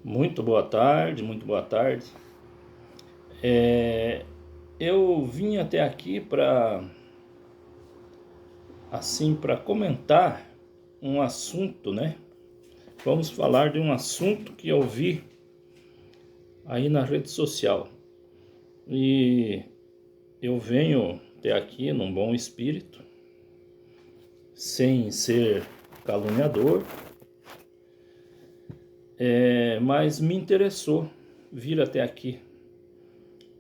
Muito boa tarde, muito boa tarde. Eu vim até aqui para comentar um assunto, né? Vamos falar de um assunto que eu vi aí na rede social. E eu venho até aqui num bom espírito, sem ser caluniador, mas me interessou vir até aqui.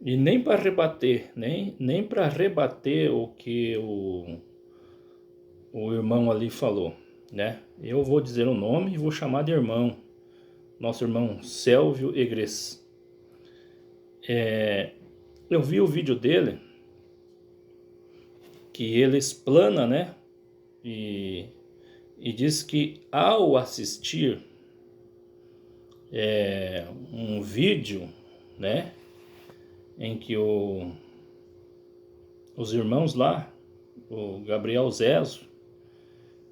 E nem para rebater, nem para rebater o que o irmão ali falou, né? Eu vou dizer o nome e vou chamar de irmão. Nosso irmão Sélvio Egres. Eu vi o vídeo dele, que ele explana, né? E diz que ao assistir um vídeo, né? Em que os irmãos lá, o Gabriel Zezo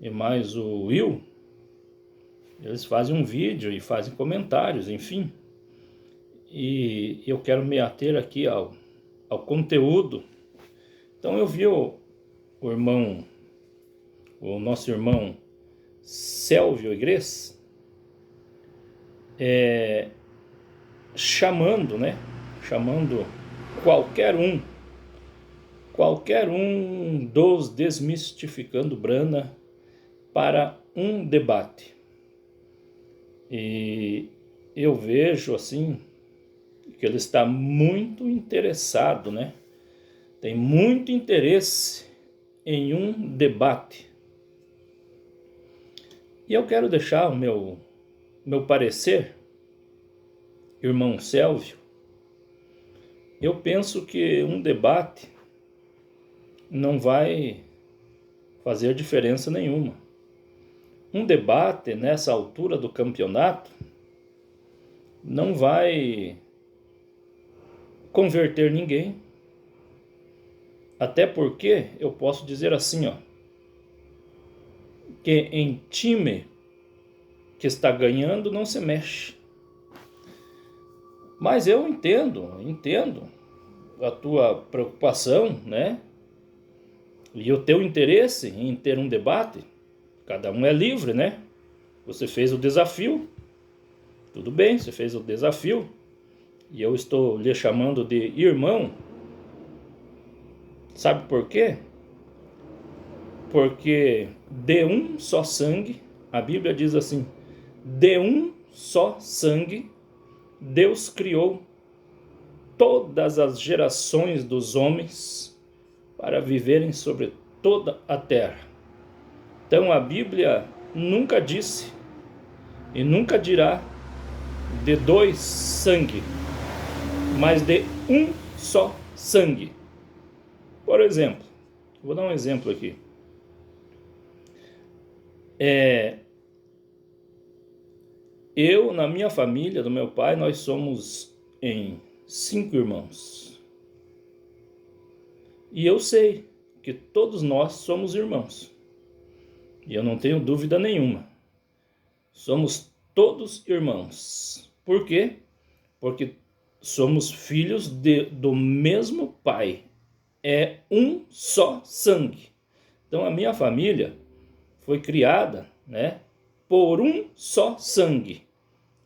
e mais o Will, eles fazem um vídeo e fazem comentários, enfim. E eu quero me ater aqui ao conteúdo. Então eu vi o nosso irmão Sélvio Igreja, chamando, né? Chamando qualquer um dos Desmistificando Brana para um debate. E eu vejo assim que ele está muito interessado, né? Tem muito interesse em um debate. E eu quero deixar o meu parecer, irmão Sélvio. Eu penso que um debate não vai fazer diferença nenhuma. Um debate nessa altura do campeonato não vai converter ninguém. Até porque eu posso dizer assim, que em time que está ganhando não se mexe. Mas eu entendo a tua preocupação, né? E o teu interesse em ter um debate. Cada um é livre, né? Você fez o desafio, tudo bem, você fez o desafio, e eu estou lhe chamando de irmão. Sabe por quê? Porque de um só sangue, a Bíblia diz assim, de um só sangue, Deus criou todas as gerações dos homens para viverem sobre toda a terra. Então a Bíblia nunca disse e nunca dirá de dois sangue, mas de um só sangue. Por exemplo, vou dar um exemplo aqui. Eu, na minha família, do meu pai, nós somos em 5 irmãos. E eu sei que todos nós somos irmãos. E eu não tenho dúvida nenhuma. Somos todos irmãos. Por quê? Porque somos filhos do mesmo pai. É um só sangue. Então a minha família foi criada, né, por um só sangue.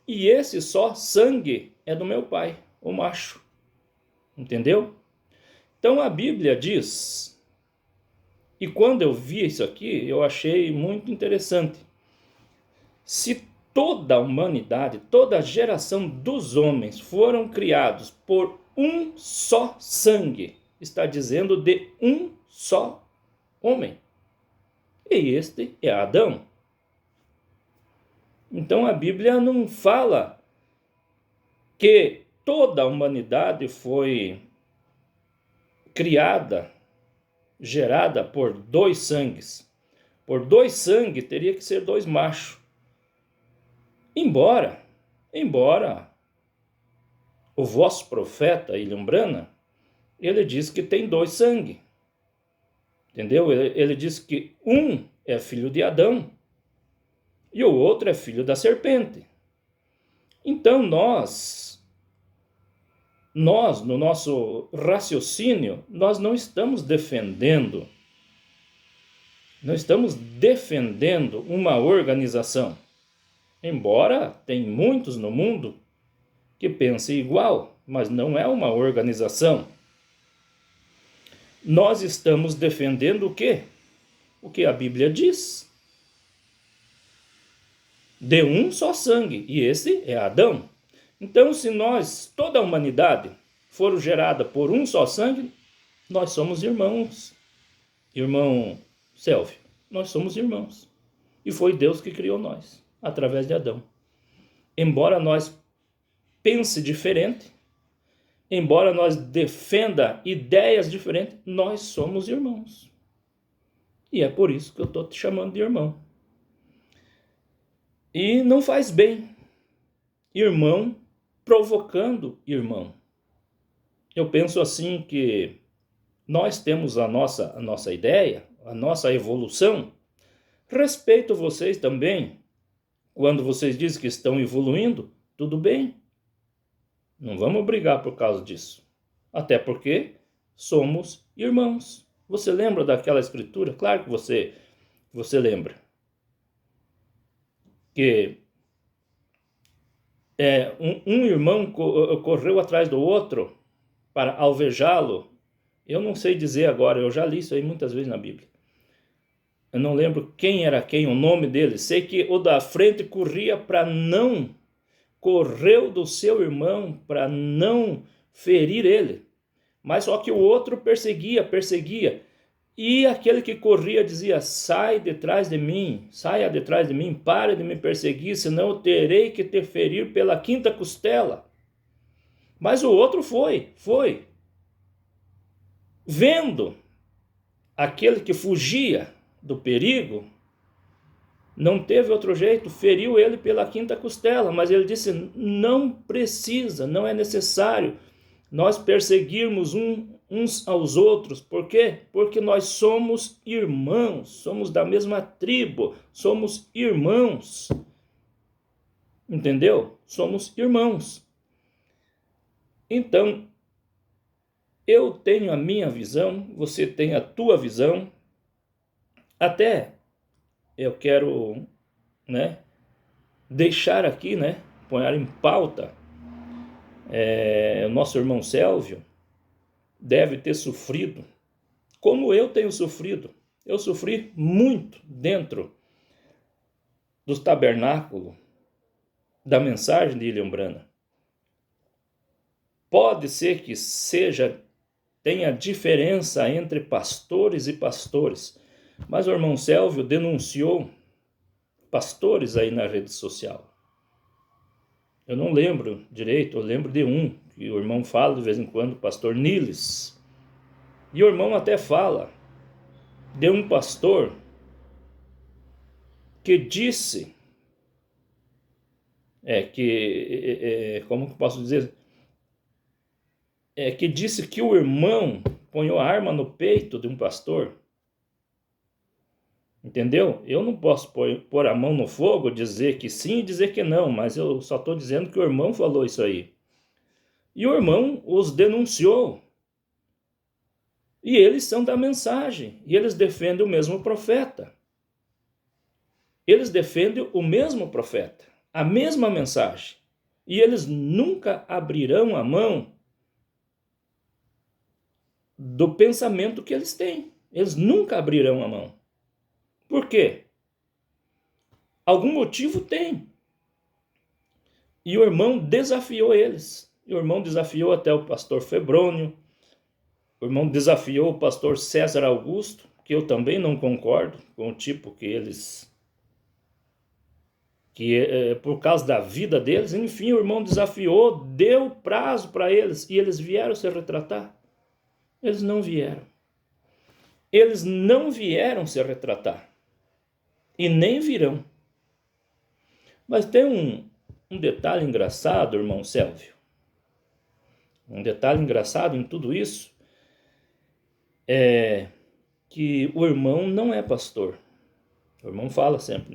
E esse só sangue é do meu pai, o macho. Entendeu? Então a Bíblia diz, e quando eu vi isso aqui, eu achei muito interessante. Se toda a humanidade, toda a geração dos homens foram criados por um só sangue, está dizendo de um só homem. E este é Adão. Então a Bíblia não fala que toda a humanidade foi criada, gerada por dois sangues. Por dois sangues teria que ser dois machos. Embora o vosso profeta Ilumbrana, ele diz que tem dois sangues. Entendeu? Ele diz que um é filho de Adão e o outro é filho da serpente. Então no nosso raciocínio, nós não estamos defendendo uma organização. Embora tem muitos no mundo que pensem igual, mas não é uma organização. Nós estamos defendendo o quê? O que a Bíblia diz. De um só sangue, e esse é Adão. Então, se toda a humanidade, for gerada por um só sangue, nós somos irmãos. Irmão Selvi, nós somos irmãos. E foi Deus que criou nós, através de Adão. Embora nós pense diferente, embora nós defenda ideias diferentes, nós somos irmãos. E é por isso que eu estou te chamando de irmão. E não faz bem irmão provocando irmão. Eu penso assim que nós temos a nossa ideia, a nossa evolução. Respeito vocês também. Quando vocês dizem que estão evoluindo, tudo bem. Não vamos brigar por causa disso. Até porque somos irmãos. Você lembra daquela escritura? Claro que você lembra. Que um irmão correu atrás do outro para alvejá-lo. Eu não sei dizer agora, eu já li isso aí muitas vezes na Bíblia. Eu não lembro quem era quem, o nome dele. Sei que o da frente correu do seu irmão para não ferir ele. Mas só que o outro perseguia. E aquele que corria dizia: saia de trás de mim, pare de me perseguir, senão eu terei que te ferir pela quinta costela. Mas o outro foi. Vendo aquele que fugia do perigo, não teve outro jeito, feriu ele pela quinta costela. Mas ele disse: não precisa, não é necessário nós perseguirmos uns aos outros. Por quê? Porque nós somos irmãos, somos da mesma tribo, somos irmãos. Entendeu? Somos irmãos. Então, eu tenho a minha visão, você tem a tua visão. Até eu quero, deixar aqui, pôr em pauta, o nosso irmão Sélvio deve ter sofrido, como eu tenho sofrido. Eu sofri muito dentro dos tabernáculos da mensagem de William Branham. Pode ser que tenha diferença entre pastores e pastores, mas o irmão Sélvio denunciou pastores aí na rede social. Eu não lembro direito, eu lembro de um, que o irmão fala de vez em quando, o pastor Niles. E o irmão até fala de um pastor que disse, como que eu posso dizer? Que disse que o irmão ponhou a arma no peito de um pastor. Entendeu? Eu não posso pôr a mão no fogo, dizer que sim e dizer que não, mas eu só estou dizendo que o irmão falou isso aí. E o irmão os denunciou. E eles são da mensagem, e eles defendem o mesmo profeta. Eles defendem o mesmo profeta, a mesma mensagem. E eles nunca abrirão a mão do pensamento que eles têm. Eles nunca abrirão a mão. Por quê? Algum motivo tem. E o irmão desafiou eles. E o irmão desafiou até o pastor Febrônio. O irmão desafiou o pastor César Augusto, que eu também não concordo com o tipo que eles... por causa da vida deles. Enfim, o irmão desafiou, deu prazo para eles. E eles vieram se retratar. Eles não vieram. Eles não vieram se retratar. E nem virão. Mas tem um detalhe engraçado, irmão Sélvio. Um detalhe engraçado em tudo isso é que o irmão não é pastor. O irmão fala sempre,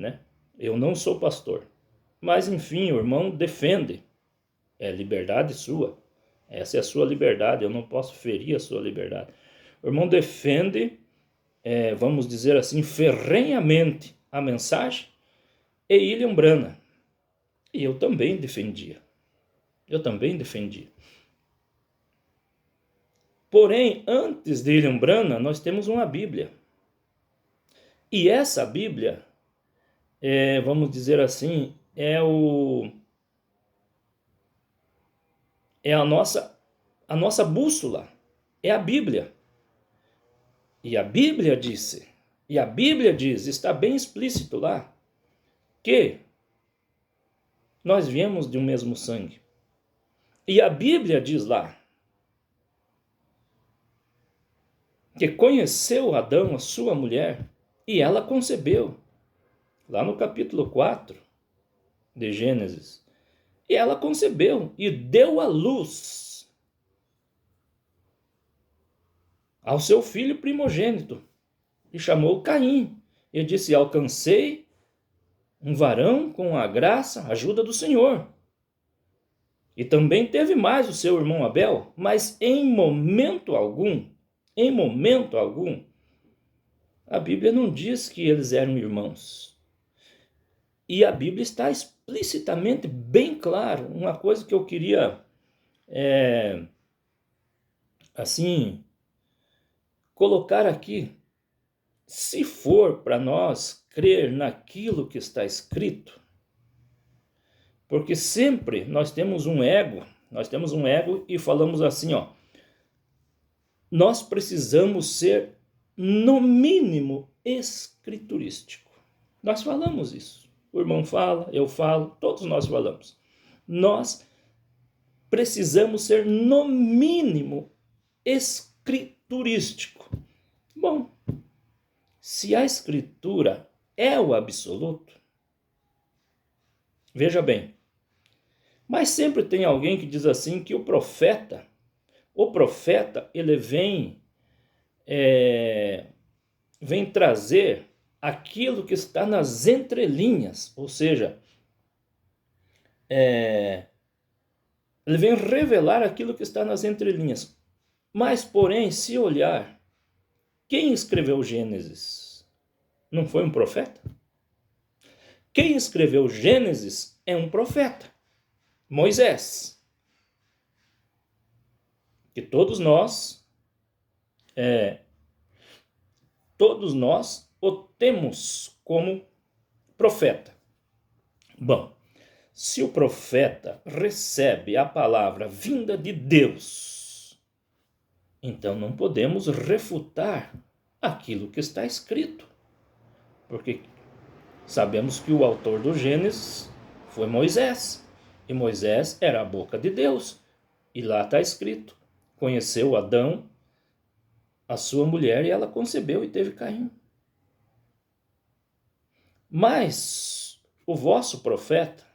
Eu não sou pastor. Mas enfim, o irmão defende. É liberdade sua. Essa é a sua liberdade, eu não posso ferir a sua liberdade. O irmão defende, vamos dizer assim, ferrenhamente a mensagem e William Branham. E eu também defendia. Porém, antes de William Branham, nós temos uma Bíblia. E essa Bíblia, vamos dizer assim, é a nossa bússola, é a Bíblia. E a Bíblia diz, está bem explícito lá, que nós viemos de um mesmo sangue. E a Bíblia diz lá que conheceu Adão, a sua mulher, e ela concebeu. Lá no capítulo 4 de Gênesis. E ela concebeu e deu à luz ao seu filho primogênito. E chamou Caim. E disse: alcancei um varão com a graça, a ajuda do Senhor. E também teve mais o seu irmão Abel, mas em momento algum, a Bíblia não diz que eles eram irmãos. E a Bíblia está explicitamente bem claro. Uma coisa que eu queria, assim, colocar aqui. Se for para nós crer naquilo que está escrito, porque sempre nós temos um ego e falamos assim, nós precisamos ser, no mínimo, escriturístico. Nós falamos isso. O irmão fala, eu falo, todos nós falamos. Nós precisamos ser, no mínimo, escriturístico. Bom, se a escritura é o absoluto, veja bem, mas sempre tem alguém que diz assim que o profeta, ele vem trazer aquilo que está nas entrelinhas, ou seja, ele vem revelar aquilo que está nas entrelinhas. Mas, porém, se olhar, quem escreveu Gênesis não foi um profeta? Quem escreveu Gênesis é um profeta, Moisés. Que todos nós o temos como profeta. Bom, se o profeta recebe a palavra vinda de Deus, então não podemos refutar aquilo que está escrito, porque sabemos que o autor do Gênesis foi Moisés, e Moisés era a boca de Deus, e lá está escrito: conheceu Adão, a sua mulher, e ela concebeu e teve Caim. Mas o vosso profeta,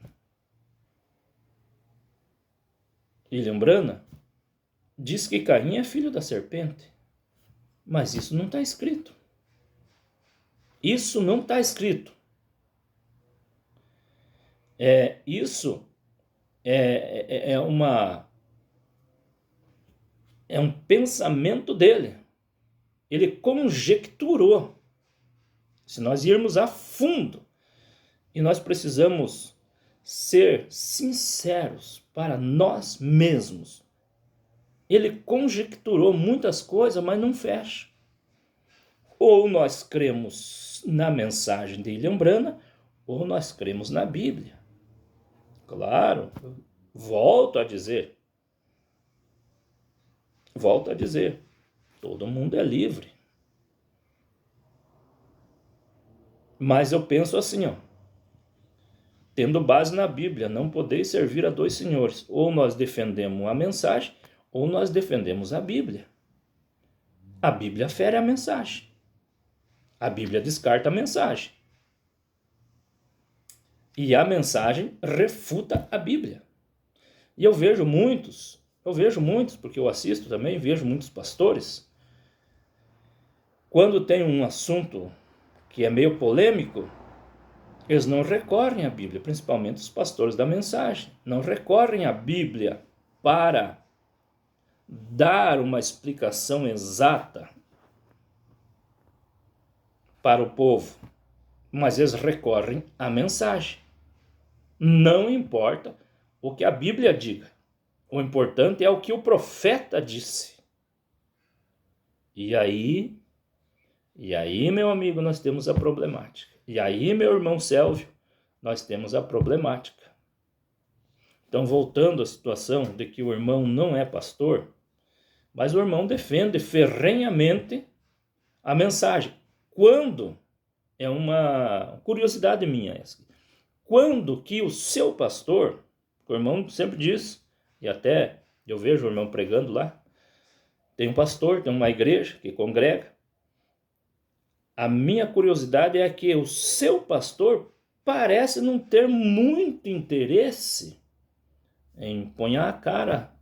William Branham, diz que Caim é filho da serpente. Mas isso não está escrito. Isso não está escrito. Isso é um pensamento dele. Ele conjecturou. Se nós irmos a fundo, e nós precisamos ser sinceros para nós mesmos, ele conjecturou muitas coisas, mas não fecha. Ou nós cremos na mensagem de William Branham, ou nós cremos na Bíblia. Claro, volto a dizer, todo mundo é livre. Mas eu penso assim, tendo base na Bíblia, não podeis servir a dois senhores. Ou nós defendemos a mensagem, ou nós defendemos a Bíblia. A Bíblia fere a mensagem. A Bíblia descarta a mensagem. E a mensagem refuta a Bíblia. E eu vejo muitos, porque eu assisto também, vejo muitos pastores, quando tem um assunto que é meio polêmico, Eles não recorrem à Bíblia, principalmente os pastores da mensagem. Não recorrem à Bíblia para dar uma explicação exata para o povo, mas eles recorrem à mensagem. Não importa o que a Bíblia diga, o importante é o que o profeta disse. E aí, meu amigo, nós temos a problemática. E aí, meu irmão Sélvio, nós temos a problemática. Então, voltando à situação de que o irmão não é pastor, mas o irmão defende ferrenhamente a mensagem. Quando, é uma curiosidade minha essa, quando que o seu pastor, o irmão sempre diz, e até eu vejo o irmão pregando lá, tem um pastor, tem uma igreja que congrega. A minha curiosidade é que o seu pastor parece não ter muito interesse em pôr a cara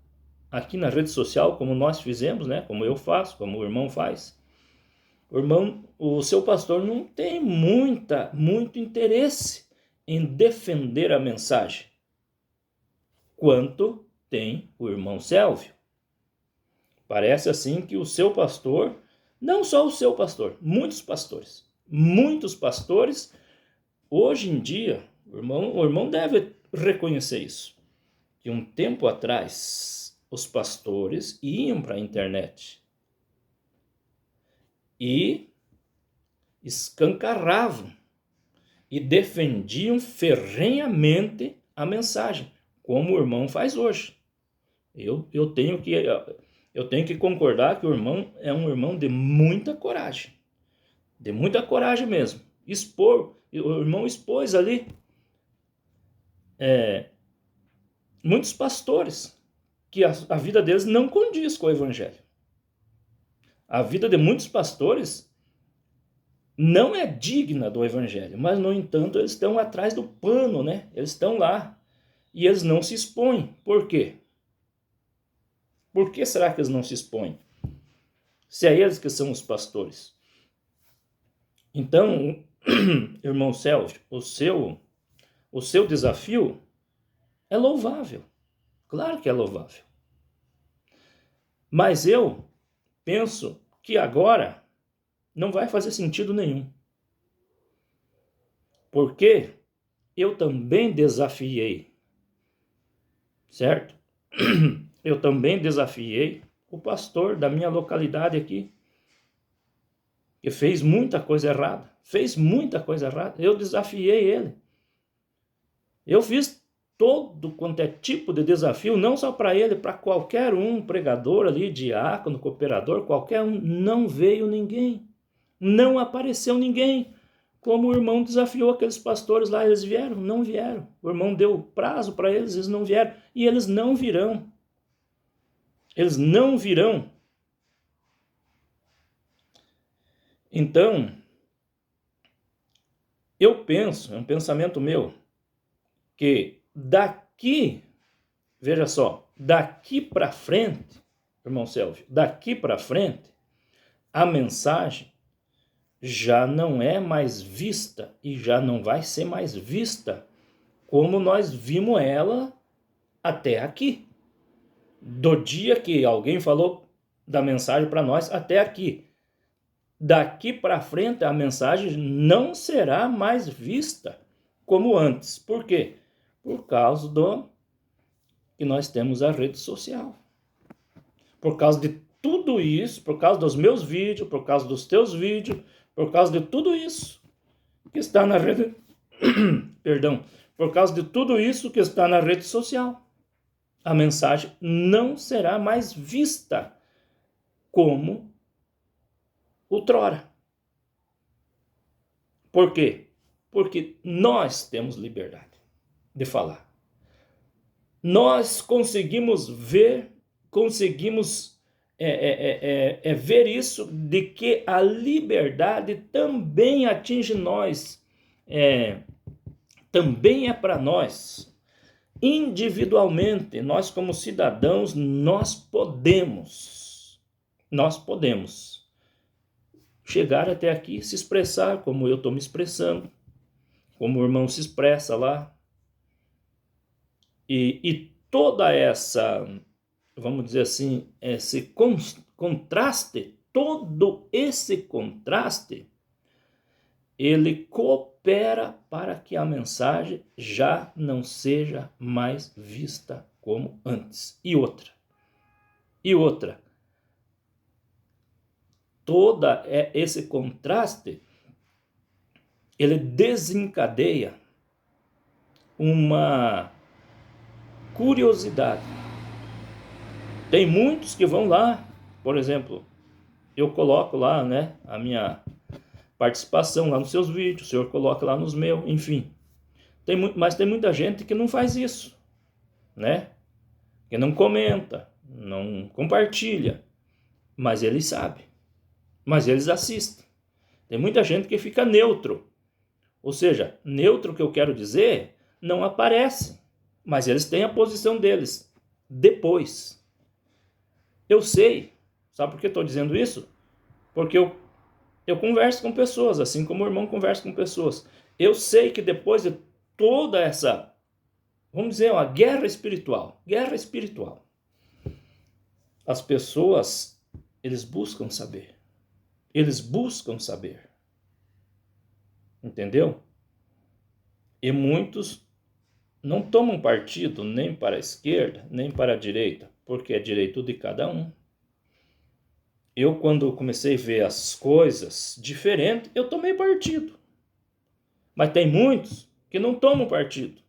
aqui na rede social, como nós fizemos, né? Como eu faço, como o irmão faz. O seu pastor não tem muito interesse em defender a mensagem, quanto tem o irmão Sélvio. Parece assim que o seu pastor, não só o seu pastor, muitos pastores, hoje em dia, o irmão deve reconhecer isso, que um tempo atrás os pastores iam para a internet e escancaravam e defendiam ferrenhamente a mensagem, como o irmão faz hoje. Eu tenho que concordar que o irmão é um irmão de muita coragem mesmo. O irmão expôs ali muitos pastores que a vida deles não condiz com o evangelho. A vida de muitos pastores não é digna do evangelho, mas, no entanto, eles estão atrás do pano, né? Eles estão lá e eles não se expõem. Por quê? Por que será que eles não se expõem? Se é eles que são os pastores. Então, irmão Sérgio, o seu desafio é louvável. Claro que é louvável. Mas eu penso que agora não vai fazer sentido nenhum. Porque eu também desafiei, certo? Eu também desafiei o pastor da minha localidade aqui, que fez muita coisa errada. Eu desafiei ele. Eu fiz todo quanto é tipo de desafio, não só para ele, para qualquer um, pregador ali, diácono, cooperador, qualquer um. Não veio ninguém. Não apareceu ninguém. Como o irmão desafiou aqueles pastores lá, eles vieram? Não vieram. O irmão deu prazo para eles, eles não vieram. E eles não virão. Eles não virão. Então, eu penso, é um pensamento meu, que daqui, veja só, daqui para frente, irmão Sérgio, daqui para frente, a mensagem já não é mais vista e já não vai ser mais vista como nós vimos ela até aqui. Do dia que alguém falou da mensagem para nós até aqui. Daqui para frente a mensagem não será mais vista como antes. Por quê? Por causa do que nós temos a rede social. Por causa de tudo isso, por causa dos meus vídeos, por causa dos teus vídeos, por causa de tudo isso que está na rede, perdão, por causa de tudo isso que está na rede social, a mensagem não será mais vista como outrora. Por quê? Porque nós temos liberdade de falar. Nós conseguimos ver, ver isso, de que a liberdade também atinge nós, também é para nós. Individualmente, nós como cidadãos, nós podemos chegar até aqui, se expressar como eu estou me expressando, como o irmão se expressa lá. E toda essa, vamos dizer assim, esse contraste, todo esse contraste, ele coopera para que a mensagem já não seja mais vista como antes. E outra, todo esse contraste, ele desencadeia uma curiosidade. Tem muitos que vão lá, por exemplo, eu coloco lá, né, a minha participação lá nos seus vídeos, o senhor coloca lá nos meus, enfim. Mas tem muita gente que não faz isso, né? Que não comenta, não compartilha, mas eles sabem, mas eles assistem. Tem muita gente que fica neutro, ou seja, neutro que eu quero dizer, não aparece, mas eles têm a posição deles depois. Eu sei, sabe por que estou dizendo isso? Porque eu converso com pessoas, assim como o irmão conversa com pessoas. Eu sei que depois de toda essa, vamos dizer, uma guerra espiritual, as pessoas, eles buscam saber. Entendeu? E muitos não tomam partido nem para a esquerda, nem para a direita, porque é direito de cada um. Eu, quando comecei a ver as coisas diferentes, eu tomei partido. Mas tem muitos que não tomam partido,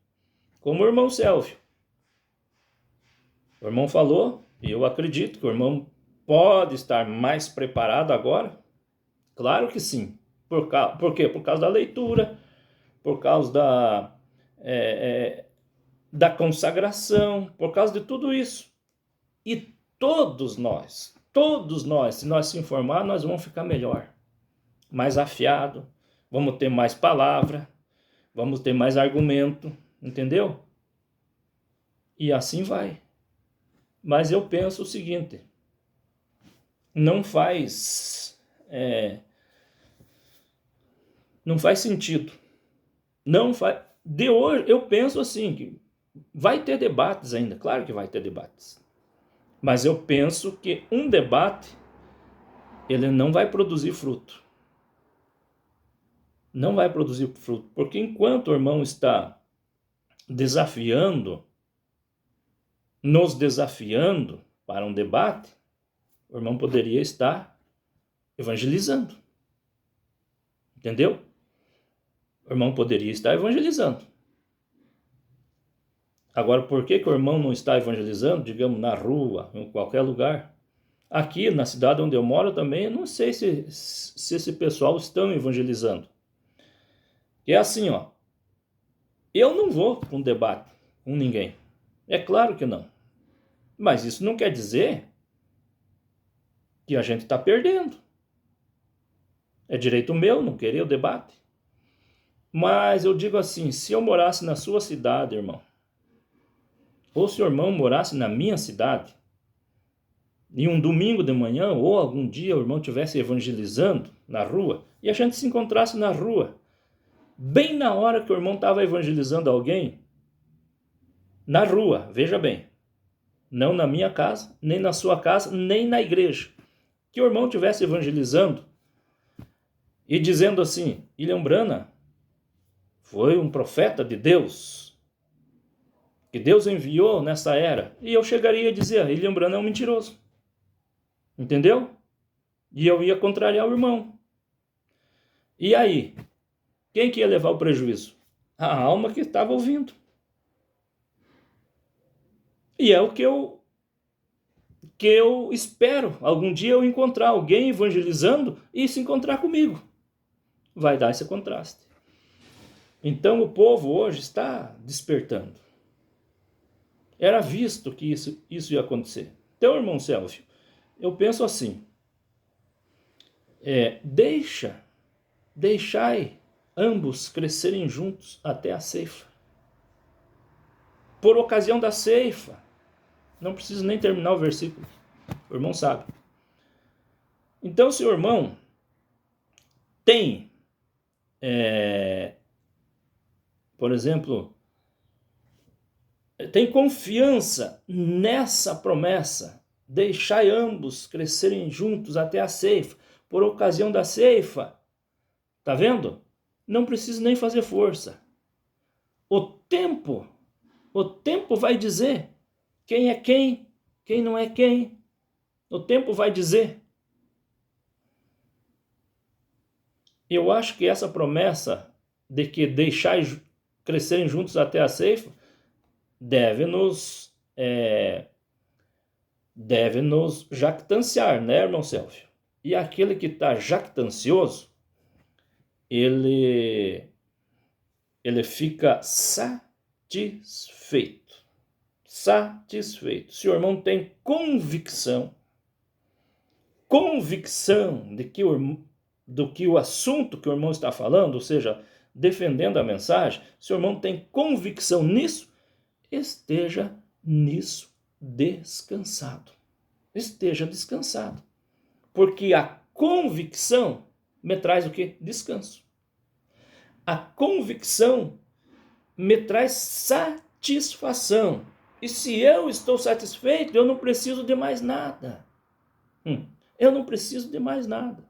como o irmão Sélvio. O irmão falou, e eu acredito que o irmão pode estar mais preparado agora. Claro que sim. Por quê? Por causa da leitura, por causa da consagração, por causa de tudo isso. E todos nós, se nós se informar, nós vamos ficar melhor, mais afiado, vamos ter mais palavra, vamos ter mais argumento, entendeu? E assim vai. Mas eu penso o seguinte, não faz sentido. Não faz. De hoje, eu penso assim, que vai ter debates ainda, claro que vai ter debates. Mas eu penso que um debate, ele não vai produzir fruto. Não vai produzir fruto, porque enquanto o irmão está nos desafiando para um debate, o irmão poderia estar evangelizando. Entendeu? O irmão poderia estar evangelizando. Agora, por que o irmão não está evangelizando, digamos, na rua, em qualquer lugar? Aqui, na cidade onde eu moro também, eu não sei se esse pessoal estão evangelizando. É assim, ó. Eu não vou para um debate com ninguém. É claro que não. Mas isso não quer dizer que a gente está perdendo. É direito meu não querer o debate. Mas eu digo assim, se eu morasse na sua cidade, irmão, ou se o irmão morasse na minha cidade, e um domingo de manhã, ou algum dia o irmão estivesse evangelizando na rua, e a gente se encontrasse na rua, bem na hora que o irmão estava evangelizando alguém, na rua, veja bem, não na minha casa, nem na sua casa, nem na igreja, que o irmão estivesse evangelizando e dizendo assim, William Branham foi um profeta de Deus, que Deus enviou nessa era, e eu chegaria a dizer, William Branham é um mentiroso. Entendeu? E eu ia contrariar o irmão. E aí? Quem que ia levar o prejuízo? A alma que estava ouvindo. E é o que eu espero. Algum dia eu encontrar alguém evangelizando e se encontrar comigo. Vai dar esse contraste. Então o povo hoje está despertando. Era visto que isso ia acontecer. Então, irmão Sélvio, eu penso assim, deixai ambos crescerem juntos até a ceifa. Por ocasião da ceifa, não preciso nem terminar o versículo, o irmão sabe. Então, se o irmão tem por exemplo, tem confiança nessa promessa, deixai ambos crescerem juntos até a ceifa, por ocasião da ceifa, tá vendo? Não precisa nem fazer força. O tempo vai dizer quem é quem não é quem. O tempo vai dizer. Eu acho que essa promessa de que deixai crescerem juntos até a ceifa deve nos jactanciar, né, irmão Célio? E aquele que está jactancioso, ele fica satisfeito. Satisfeito. Se o irmão tem convicção de que do que o assunto que o irmão está falando, ou seja, defendendo a mensagem, se o irmão tem convicção nisso, esteja nisso descansado. Esteja descansado. Porque a convicção me traz o quê? Descanso. A convicção me traz satisfação. E se eu estou satisfeito, eu não preciso de mais nada. Eu não preciso de mais nada.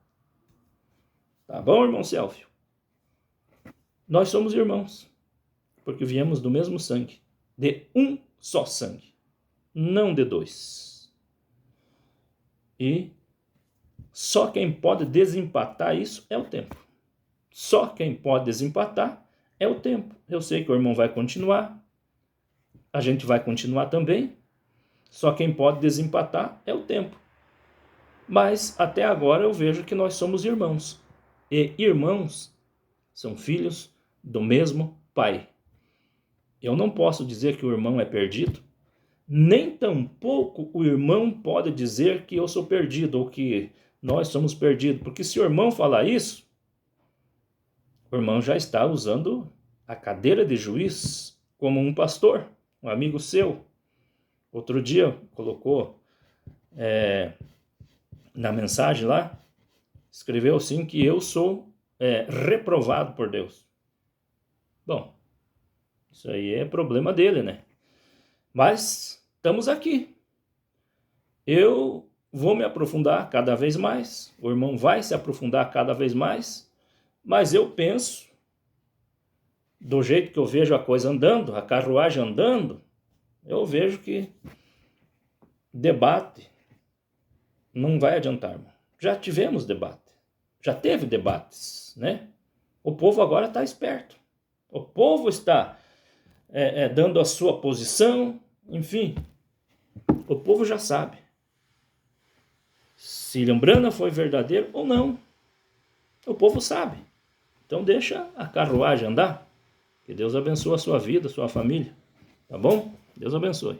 Tá bom, irmão Célio? Nós somos irmãos, porque viemos do mesmo sangue, de um só sangue, não de dois. E só quem pode desempatar isso é o tempo. Só quem pode desempatar é o tempo. Eu sei que o irmão vai continuar, a gente vai continuar também, só quem pode desempatar é o tempo. Mas até agora eu vejo que nós somos irmãos. E irmãos são filhos do mesmo Pai. Eu não posso dizer que o irmão é perdido, nem tampouco o irmão pode dizer que eu sou perdido ou que nós somos perdidos. Porque se o irmão falar isso, o irmão já está usando a cadeira de juiz como um pastor, um amigo seu. Outro dia colocou na mensagem lá, escreveu assim que eu sou reprovado por Deus. Bom, isso aí é problema dele, né? Mas estamos aqui. Eu vou me aprofundar cada vez mais, o irmão vai se aprofundar cada vez mais, mas eu penso, do jeito que eu vejo a coisa andando, a carruagem andando, eu vejo que debate não vai adiantar, irmão. Já tivemos debate, já teve debates, né? O povo agora está esperto. O povo está dando a sua posição, enfim, o povo já sabe se Lembrana foi verdadeiro ou não. O povo sabe. Então deixa a carruagem andar. Que Deus abençoe a sua vida, a sua família. Tá bom? Deus abençoe.